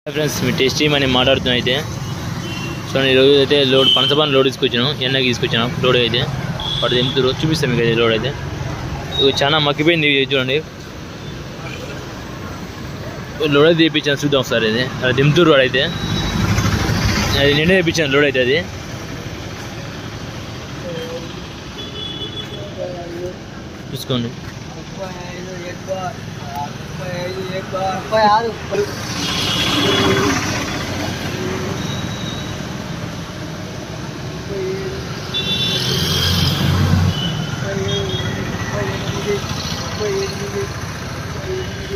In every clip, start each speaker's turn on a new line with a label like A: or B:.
A: Friends మీ tasty money మాట్లాడుతున్నా అయితే చూడండి ఈరోజు అయితే లోడ్ పనసపాన్ లోడ్ తీసుకొచ్చాను ఎన్నకి తీసుకొచ్చాను లోడ్ అయితే వాడు దింపుతారు చూపిస్తాను మీకు అయితే లోడ్ అయితే ఇది చాలా మక్కిపోయింది చూడండి లోడ్ అయితే తీపించాను చూద్దాం ఒకసారి అది అది దింపుతారు వాడు అయితే అది నిండే తెప్పించాను లోడ్ అయితే అది చూసుకోండి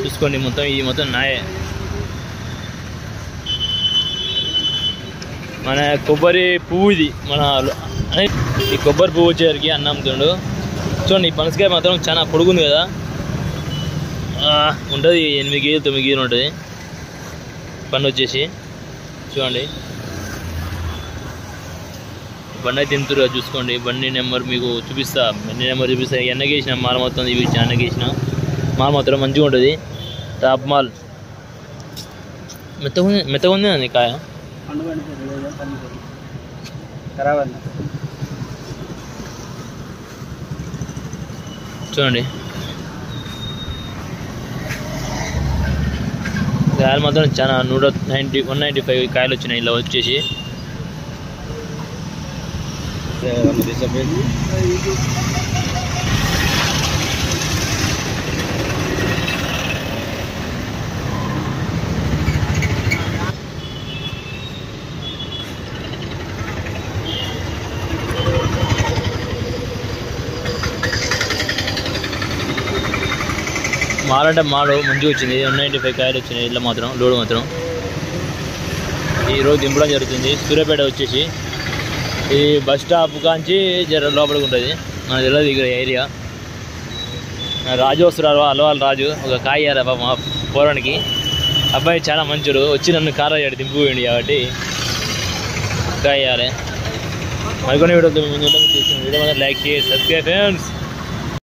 A: చూసుకోండి మొత్తం ఈ మొత్తం నాయే మన కొబ్బరి పువ్వు ఇది మన ఈ కొబ్బరి పువ్వు వచ్చేసరికి అన్నం అమ్ముతుండు చూడండి ఈ పనసకాయ మాత్రం చాలా పొడుగుంది కదా ఉంటుంది 8 కేజీలు 9 కేజీలు ఉంటుంది బండి వచ్చేసి చూడండి బండి అయితే తింటురు చూసుకోండి బండి నెంబర్ మీకు చూపిస్తా బండి నెంబర్ చూపిస్తా ఎన్నగేసిన మాల మొత్తం చూపించిన ఎన్నగేసిన మాల్ మాత్రం మంచిగా ఉంటుంది టాప్ మాల్ మెత్తగా ఉంది అది కాయ చూడండి కాయలు మాత్రం చాలా 195 కాయలు వచ్చినాయి ఇలా వచ్చేసి మాల్ అంటే మాలు మంచిగా వచ్చింది 195 కాయలు వచ్చినాయి ఇట్లా మాత్రం లోడ్ మాత్రం ఈరోజు దింపడం జరుగుతుంది సూర్యాపేట వచ్చేసి ఈ బస్ స్టాప్ కాంచి జర లోపలికి ఉంటుంది మన తెలియదు ఇక్కడ ఏరియా రాజు వస్తున్నారు అలవాళ్ళు రాజు ఒక కాయ ఇయ్యాలి మా పోరానికి అబ్బాయి చాలా మంచోడు వచ్చి నన్ను కార్ అయ్యాడు దింపుపోయింది కాబట్టి కాయ ఇవ్వాలి మరికొన్ని వీడియోతో ముందు వీడియో లైక్ చేసి సబ్స్క్రైబ్ ఫ్రెండ్స్.